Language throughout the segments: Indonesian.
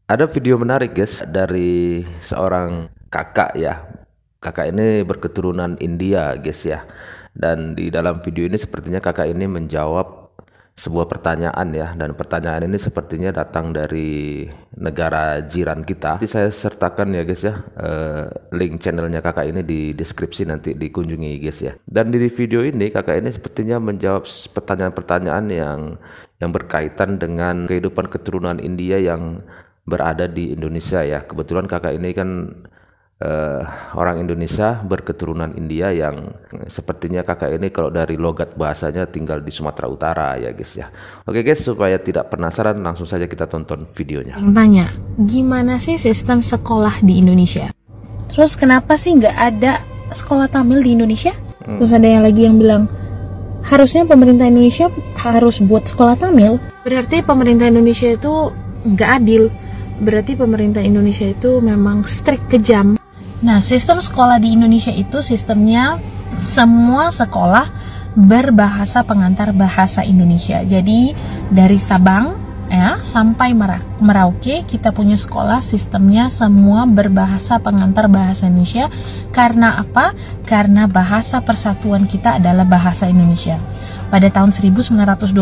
Ada video menarik guys dari seorang kakak ya. Kakak ini berketurunan India guys ya. Dan di dalam video ini sepertinya kakak ini menjawab sebuah pertanyaan ya. Dan pertanyaan ini sepertinya datang dari negara jiran kita. Nanti saya sertakan ya guys ya, link channelnya kakak ini di deskripsi, nanti dikunjungi guys ya. Dan di video ini kakak ini sepertinya menjawab pertanyaan-pertanyaan yang berkaitan dengan kehidupan keturunan India yang berada di Indonesia ya. Kebetulan kakak ini kan orang Indonesia berketurunan India yang sepertinya kakak ini kalau dari logat bahasanya tinggal di Sumatera Utara ya guys ya. Oke guys, supaya tidak penasaran langsung saja kita tonton videonya. Yang tanya, gimana sih sistem sekolah di Indonesia? Terus kenapa sih nggak ada sekolah Tamil di Indonesia? Terus ada yang lagi yang bilang, harusnya pemerintah Indonesia harus buat sekolah Tamil. Berarti pemerintah Indonesia itu nggak adil. Berarti pemerintah Indonesia itu memang strict, kejam. Nah, sistem sekolah di Indonesia itu sistemnya semua sekolah berbahasa pengantar bahasa Indonesia. Jadi dari Sabang ya sampai Merauke kita punya sekolah sistemnya semua berbahasa pengantar bahasa Indonesia. Karena apa? Karena bahasa persatuan kita adalah bahasa Indonesia. Pada tahun 1928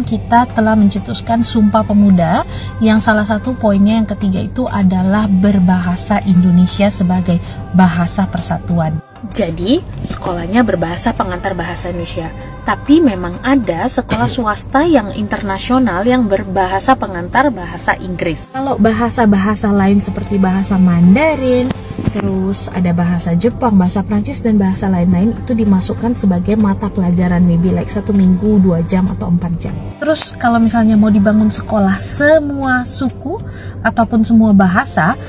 kita telah mencetuskan Sumpah Pemuda yang salah satu poinnya yang ketiga itu adalah berbahasa Indonesia sebagai bahasa persatuan. Jadi sekolahnya berbahasa pengantar bahasa Indonesia. Tapi memang ada sekolah swasta yang internasional yang berbahasa pengantar bahasa Inggris. Kalau bahasa-bahasa lain seperti bahasa Mandarin, terus ada bahasa Jepang, bahasa Prancis, dan bahasa lain-lain itu dimasukkan sebagai mata pelajaran, maybe like 1 minggu, 2 jam, atau 4 jam. Terus kalau misalnya mau dibangun sekolah semua suku ataupun semua bahasa,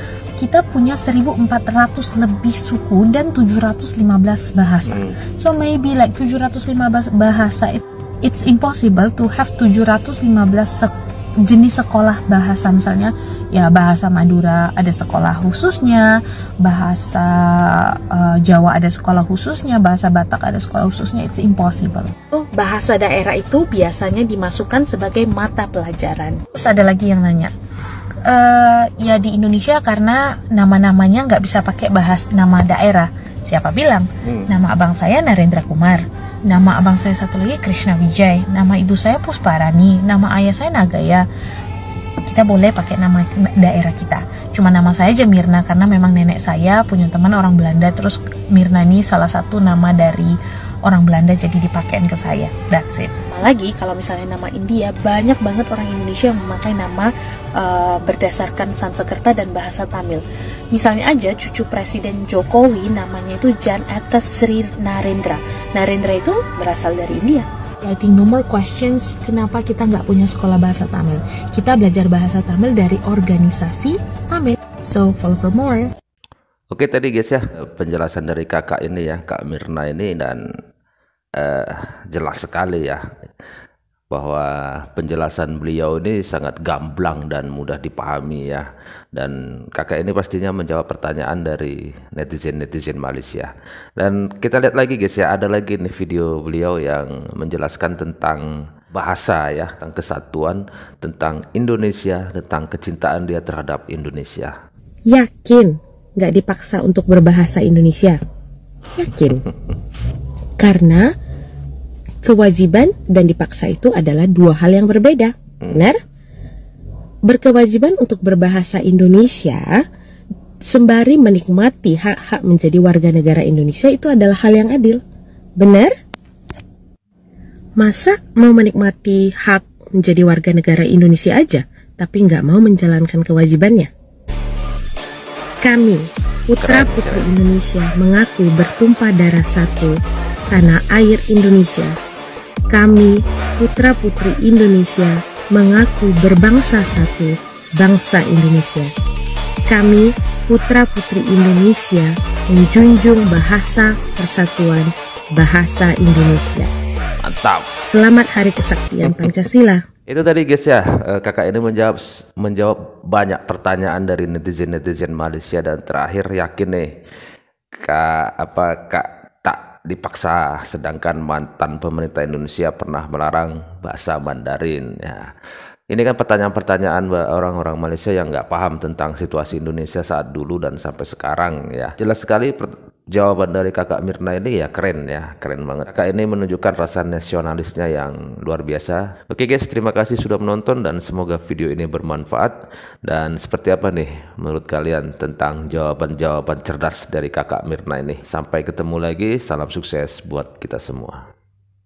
kita punya 1.400 lebih suku dan 715 bahasa. So maybe like 715 bahasa, it's impossible to have 715 jenis sekolah bahasa. Misalnya ya bahasa Madura ada sekolah khususnya, bahasa Jawa ada sekolah khususnya, bahasa Batak ada sekolah khususnya. It's impossible. Bahasa daerah itu biasanya dimasukkan sebagai mata pelajaran. Terus ada lagi yang nanya, ya di Indonesia karena nama-namanya nggak bisa pakai nama daerah. Siapa bilang? Nama abang saya Narendra Kumar, nama abang saya satu lagi Krishna Wijay, nama ibu saya Pusparani, nama ayah saya Nagaya. Kita boleh pakai nama daerah kita. Cuma nama saya aja Mirna karena memang nenek saya punya teman orang Belanda, terus Mirna ini salah satu nama dari orang Belanda jadi dipakein ke saya. That's it. Apalagi kalau misalnya nama India, banyak banget orang Indonesia yang memakai nama berdasarkan Sanskerta dan bahasa Tamil. Misalnya aja cucu Presiden Jokowi namanya itu Jan Etes Sri Narendra. Narendra itu berasal dari India. I think no more questions kenapa kita nggak punya sekolah bahasa Tamil. Kita belajar bahasa Tamil dari organisasi Tamil. So follow for more. Oke tadi guys ya, penjelasan dari kakak ini ya, Kak Mirna ini, dan jelas sekali ya bahwa penjelasan beliau ini sangat gamblang dan mudah dipahami ya. Dan kakak ini pastinya menjawab pertanyaan dari netizen-netizen Malaysia. Dan kita lihat lagi guys ya, ada lagi nih video beliau yang menjelaskan tentang bahasa ya, tentang kesatuan, tentang Indonesia, tentang kecintaan dia terhadap Indonesia. Yakin nggak dipaksa untuk berbahasa Indonesia? Yakin. Karena kewajiban dan dipaksa itu adalah dua hal yang berbeda. Benar? Berkewajiban untuk berbahasa Indonesia sembari menikmati hak-hak menjadi warga negara Indonesia itu adalah hal yang adil. Benar? Masa mau menikmati hak menjadi warga negara Indonesia aja tapi nggak mau menjalankan kewajibannya? Kami, putra-putri Indonesia, mengaku bertumpah darah satu tanah air Indonesia. Kami, putra-putri Indonesia, mengaku berbangsa satu, bangsa Indonesia. Kami, putra-putri Indonesia, menjunjung bahasa persatuan, bahasa Indonesia. Mantap. Selamat Hari Kesaktian Pancasila. Itu tadi guys ya, kakak ini menjawab banyak pertanyaan dari netizen Malaysia. Dan terakhir, yakin nih kak tak dipaksa, sedangkan mantan pemerintah Indonesia pernah melarang bahasa Mandarin ya. Ini kan pertanyaan-pertanyaan orang-orang Malaysia yang nggak paham tentang situasi Indonesia saat dulu dan sampai sekarang ya. Jelas sekali jawaban dari kakak Mirna ini ya keren banget. Kakak ini menunjukkan rasa nasionalisnya yang luar biasa. Oke guys, terima kasih sudah menonton dan semoga video ini bermanfaat. Dan seperti apa nih menurut kalian tentang jawaban-jawaban cerdas dari kakak Mirna ini. Sampai ketemu lagi, salam sukses buat kita semua.